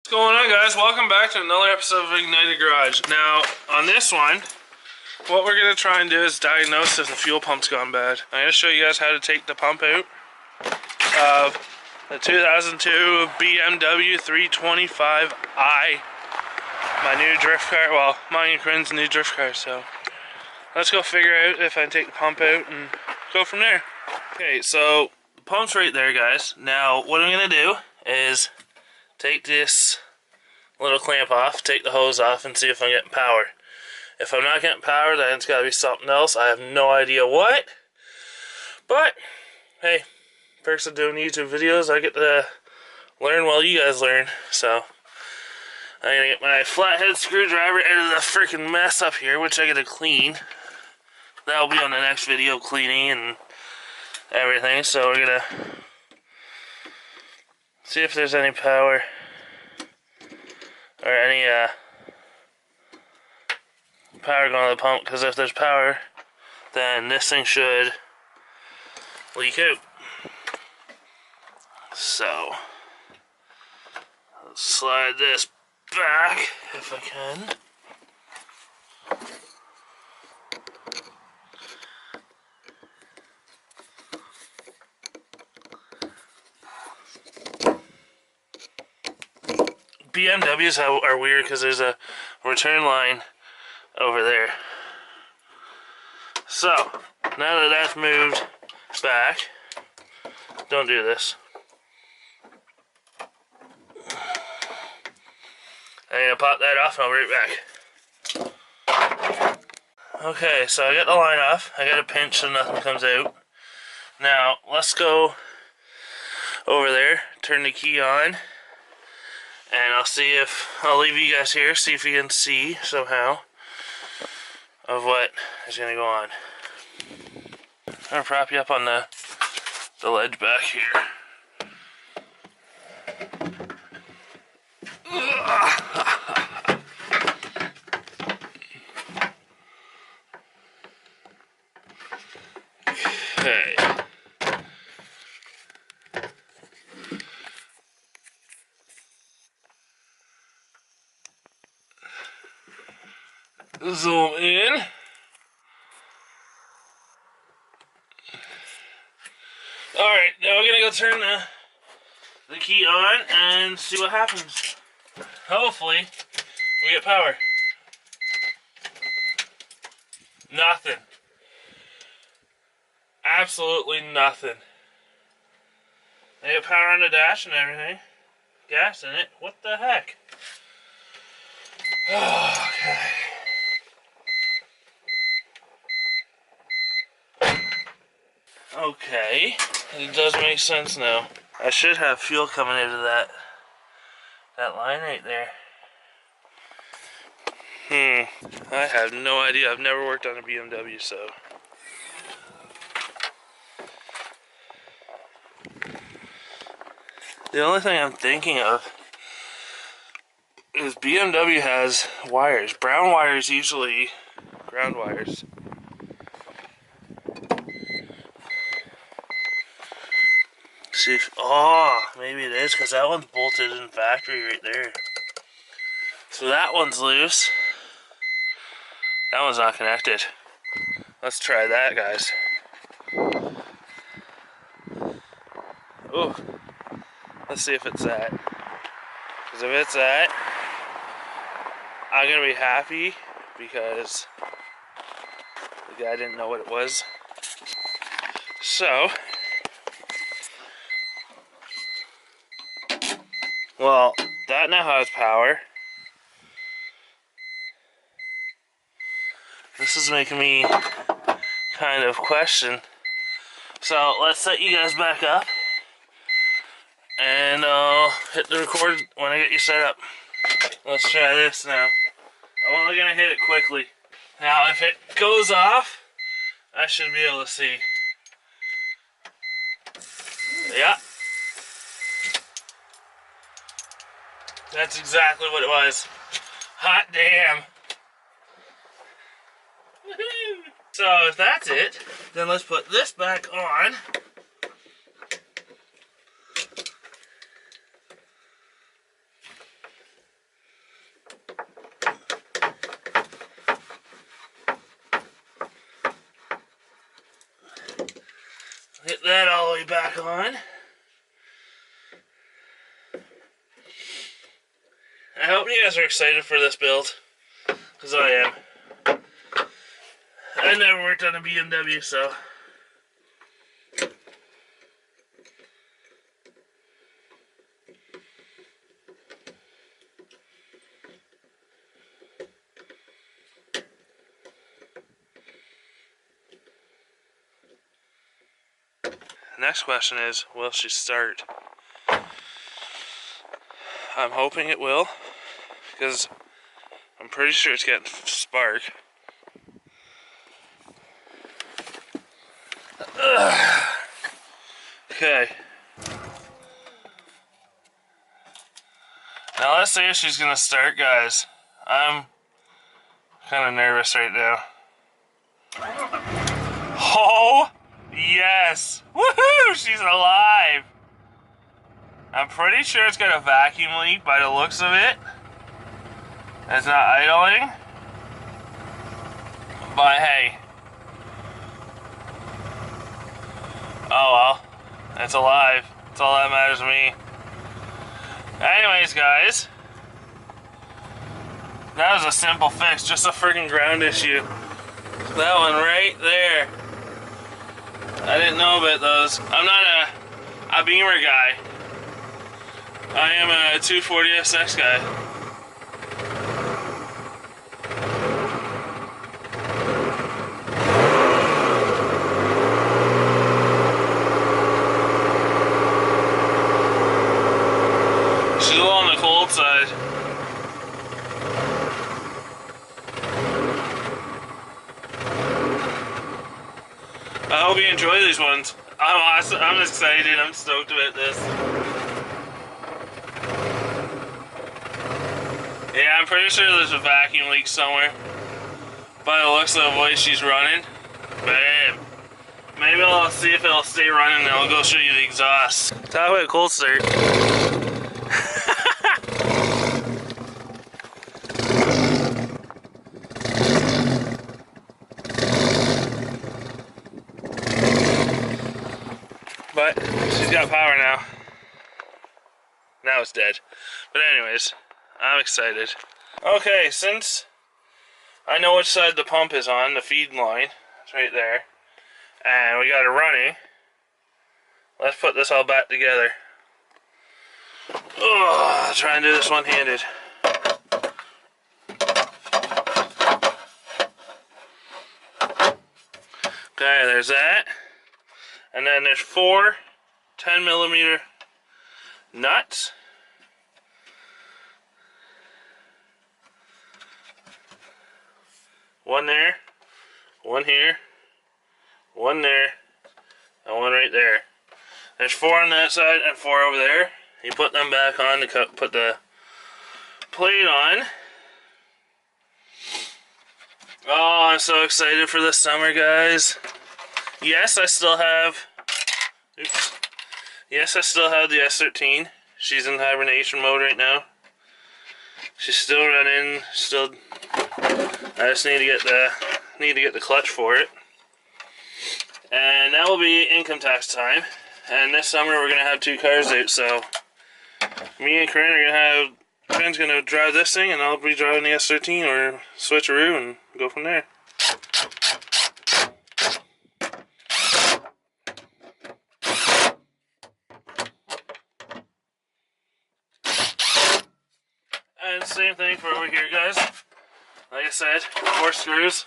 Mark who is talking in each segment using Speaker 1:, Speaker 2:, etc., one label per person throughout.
Speaker 1: What's going on, guys? Welcome back to another episode of Ignited Garage. Now, on this one, what we're going to try and do is diagnose if the fuel pump's gone bad. I'm going to show you guys how to take the pump out of the 2002 BMW 325i. My new drift car, well, mine and Corinne's new drift car, so let's go figure out if I can take the pump out and go from there. Okay, so the pump's right there, guys. Now, what I'm going to do is take this little clamp off, take the hose off, and see if I'm getting power. If I'm not getting power, then it's got to be something else. I have no idea what. But, hey, perks of doing YouTube videos, I get to learn while you guys learn. So, I'm going to get my flathead screwdriver out of the freaking mess up here, which I got to clean. That'll be on the next video, cleaning and everything. So, we're going to see if there's any power or any power going to the pump, because if there's power, then this thing should leak out. So let's slide this back if I can. BMWs are weird because there's a return line over there. So, now that that's moved back, don't do this. I'm going to pop that off and I'll be right back. Okay, so I got the line off. I got a pinch so nothing comes out. Now, let's go over there, turn the key on. And I'll leave you guys here, see if you can see somehow of what is going to go on. I'm going to prop you up on the ledge back here. Okay. Zoom in. Alright, now we're gonna go turn the key on and see what happens. Hopefully, we get power. Nothing. Absolutely nothing. I get power on the dash and everything. Gas in it. What the heck? Okay. Okay, it does make sense now. I should have fuel coming out of that line right there. I have no idea. I've never worked on a BMW, so. The only thing I'm thinking of is BMW has wires. Brown wires usually ground wires. See if, maybe it is, because that one's bolted in factory right there. So that one's loose. That one's not connected. Let's try that, guys. Oh, let's see if it's that. Because if it's that, I'm gonna be happy because the guy didn't know what it was. So, well, that now has power. This is making me kind of question. So let's set you guys back up and hit the record when I get you set up. Let's try this now. I'm only gonna hit it quickly. Now if it goes off, I should be able to see. Yeah. That's exactly what it was. Hot damn. So if that's it, then let's put this back on. Get that all the way back on. I hope you guys are excited for this build, because I am. I never worked on a BMW, so. The next question is, will she start? I'm hoping it will, because I'm pretty sure it's getting spark. Okay. Now let's see if she's gonna start, guys. I'm kind of nervous right now. Oh, yes! Woohoo! She's alive! I'm pretty sure it's got a vacuum leak by the looks of it. It's not idling. But hey. Oh well. It's alive. That's all that matters to me. Anyways, guys. That was a simple fix. Just a freaking ground issue. That one right there. I didn't know about those. I'm not a Beamer guy. I am a 240 SX guy. She's a little on the cold side. I hope you enjoy these ones. I'm awesome. I'm excited. I'm stoked about this. Yeah, I'm pretty sure there's a vacuum leak somewhere. By the looks of the way she's running. Bam. Maybe I'll see if it'll stay running and I'll go show you the exhaust. Talk about a cold start. But she's got power now. Now it's dead. But anyways, I'm excited. Okay, since I know which side the pump is on, the feed line, it's right there, and we got it running, let's put this all back together. Oh, I'll try and do this one-handed. Okay, there's that. And then there's 4 10mm nuts. One there, one here, one there, and one right there. There's 4 on that side and 4 over there. You put them back on to put the plate on. Oh, I'm so excited for this summer, guys. Yes, I still have... Oops. Yes, I still have the S13. She's in hibernation mode right now. She's still running. Still, I just need to get the clutch for it. And that will be income tax time. And this summer we're gonna have 2 cars out. So me and Corinne are gonna have. Corinne's gonna drive this thing, and I'll be driving the S13 or switcheroo and go from there. And same thing for over here, guys. Like I said, 4 screws.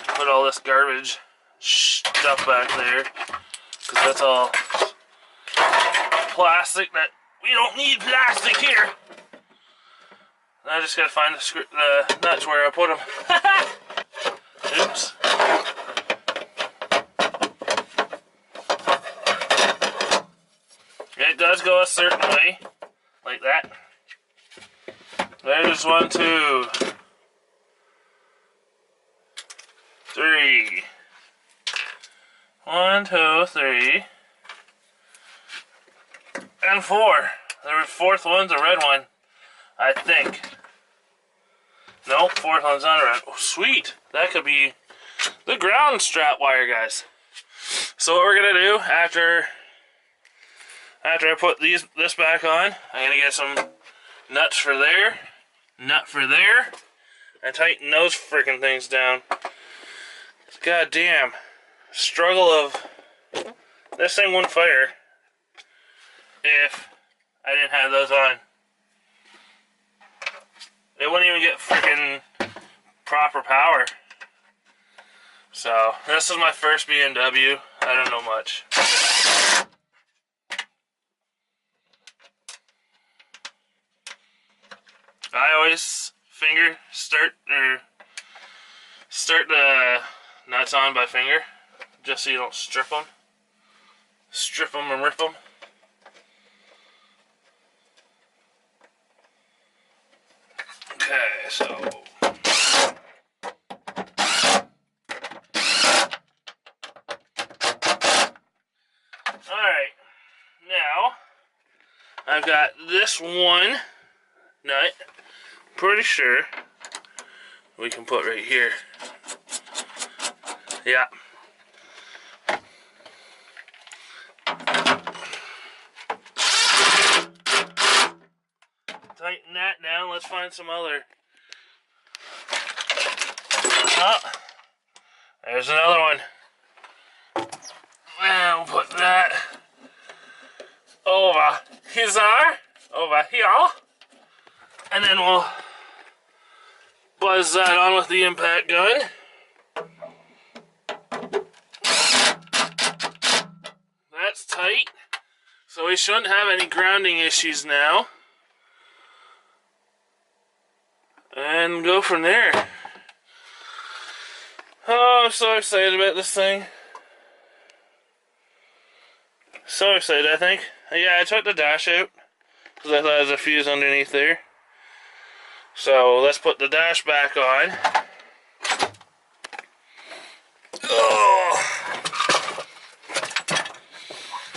Speaker 1: Put all this garbage stuff back there, because that's all plastic that we don't need plastic here. I just gotta find the nuts where I put them. Oops. It does go a certain way, like that. There's 1, 2, 3. 1, 2, 3. And 4. The 4th one's a red one, I think. Nope, 4th one's not a red. Oh, sweet. That could be the ground strap wire, guys. So what we're gonna do after I put this back on, I'm gonna get some nuts for there, nut for there, and tighten those freaking things down. God damn. Struggle of this thing wouldn't fire if I didn't have those on. It wouldn't even get freaking proper power. So this is my first BMW. I don't know much. I always finger start the nuts on by finger, just so you don't strip them and rip them. Okay, so alright, now I've got this one nut, pretty sure we can put right here. Yeah. Tighten that down. Let's find some other. Oh, there's another one. And we'll put that over here, and then we'll buzz that on with the impact gun. That's tight, so we shouldn't have any grounding issues now. And go from there. Oh, I'm so excited about this thing. So excited, I think. Yeah, I took the dash out because I thought there was a fuse underneath there. So let's put the dash back on. Oh.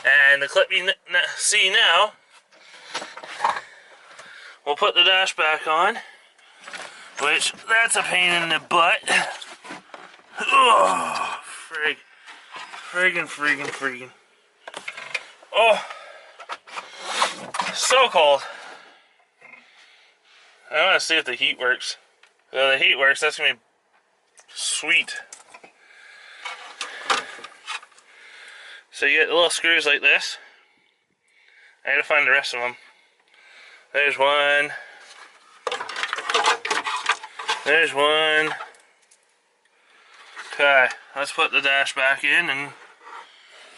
Speaker 1: And the clip you see now, we'll put the dash back on, which that's a pain in the butt. Oh, friggin'. Oh, so cold. I want to see if the heat works. If the heat works, that's going to be sweet. So you get the little screws like this. I gotta find the rest of them. There's one. There's one. Okay, let's put the dash back in and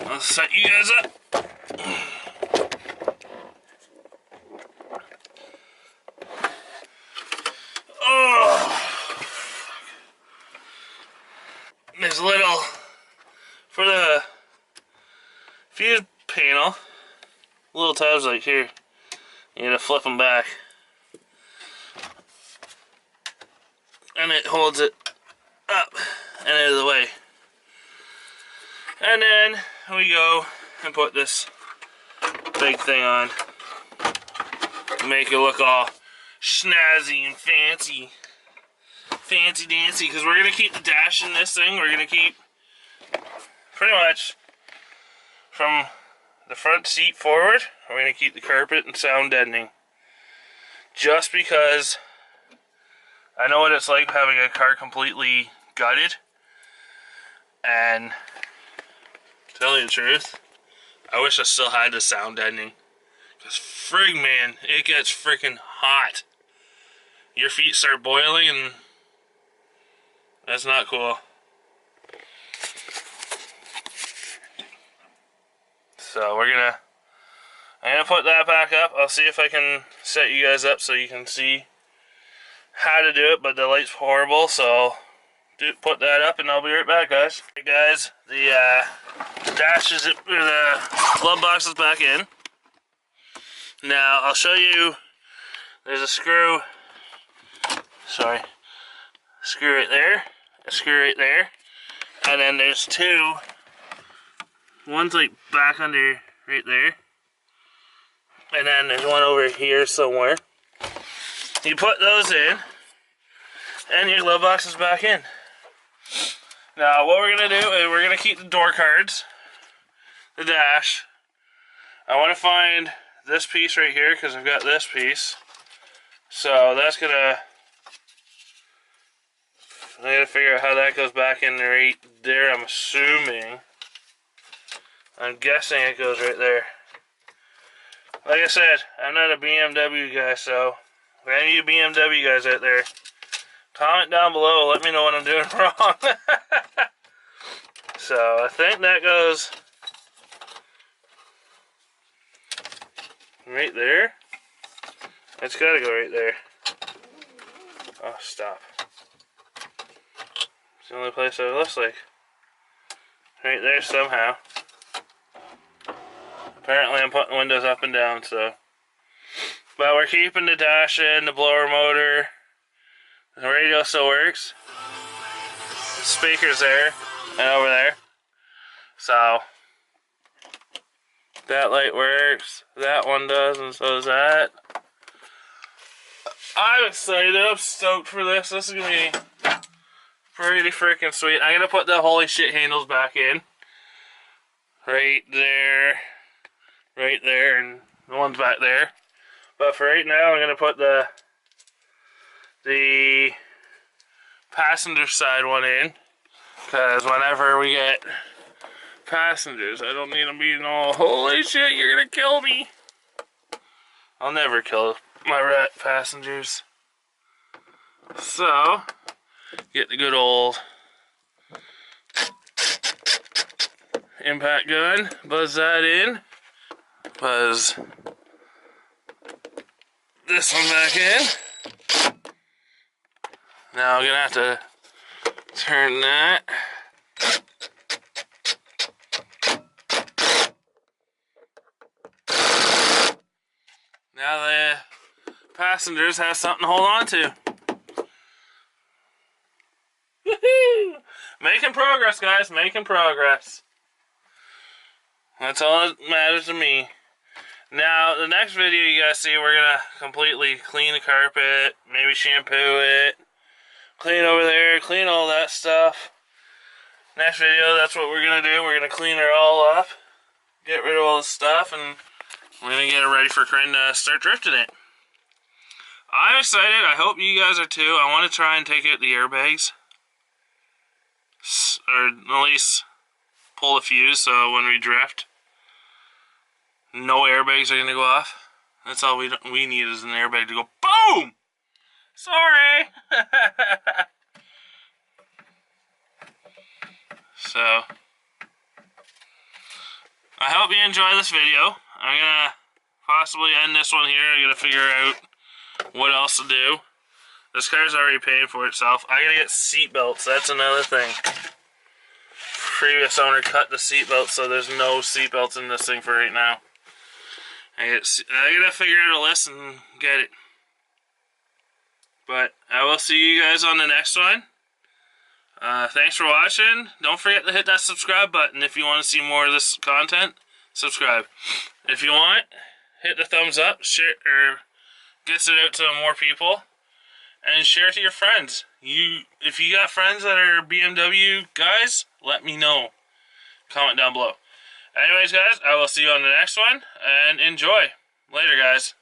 Speaker 1: let's set you guys up. Oh, there's a little for the fuse panel. Little tabs like here. You gotta flip them back, and it holds it up and out of the way. And then we go and put this big thing on. Make it look all snazzy and fancy dancy, because we're gonna keep the dash in this thing. We're gonna keep pretty much from the front seat forward. We're gonna keep the carpet and sound deadening, just because I know what it's like having a car completely gutted. And to tell you the truth, I wish I still had the sound deadening, because frig man, it gets freaking hot. Your feet start boiling and that's not cool. So I'm gonna put that back up. I'll see if I can set you guys up so you can see how to do it, but the light's horrible, so put that up and I'll be right back, guys. Hey guys, the dash is, the glove box is back in. Now I'll show you. There's a screw. Sorry, screw right there, a screw right there, and then there's two. One's like back under right there, and then there's one over here somewhere. You put those in, and your glove box is back in. Now what we're gonna do is we're gonna keep the door cards the dash. I want to find this piece right here because I've got this piece. So that's gonna, I gotta figure out how that goes back in right there. I'm guessing it goes right there. Like I said, I'm not a BMW guy, so if any of you BMW guys out there, comment down below, let me know what I'm doing wrong. So I think that goes right there. It's gotta go right there. Oh, stop. It's the only place it looks like. Right there somehow. Apparently I'm putting windows up and down, so. But we're keeping the dash in, the blower motor. The radio still works. The speaker's there and over there. So that light works. That one does, and so does that. I'm excited. I'm stoked for this. This is gonna be pretty freaking sweet. I'm gonna put the holy shit handles back in. Right there, and the one's back there. But for right now, I'm gonna put the passenger side one in, because whenever we get passengers, I don't need them being all, holy shit, you're gonna kill me. I'll never kill my rat passengers. So, get the good old impact gun, buzz that in, buzz this one back in. Now I'm gonna have to turn that. Now the passengers have something to hold on to. Woohoo! Making progress, guys, making progress. That's all that matters to me. Now, the next video you guys see, we're gonna completely clean the carpet, maybe shampoo it, clean over there, clean all that stuff. Next video, that's what we're gonna do. We're gonna clean her all up, get rid of all the stuff, and we're gonna get it ready for Corinne to start drifting it. I'm excited. I hope you guys are too. I want to try and take out the airbags, or at least pull the fuse so when we drift, no airbags are gonna go off. That's all we need is an airbag to go boom. Sorry. So I hope you enjoy this video. I'm gonna possibly end this one here. I gotta figure out what else to do. This car's already paying for itself. I gotta get seat belts. That's another thing. Previous owner cut the seat belts, so there's no seat belts in this thing for right now. I gotta figure out a list and get it. But I will see you guys on the next one. Thanks for watching. Don't forget to hit that subscribe button if you want to see more of this content. Subscribe. If you want, hit the thumbs up, share, or gets it out to more people, and share it to your friends. If you got friends that are BMW guys, let me know. Comment down below. Anyways, guys, I will see you on the next one, and enjoy. Later, guys.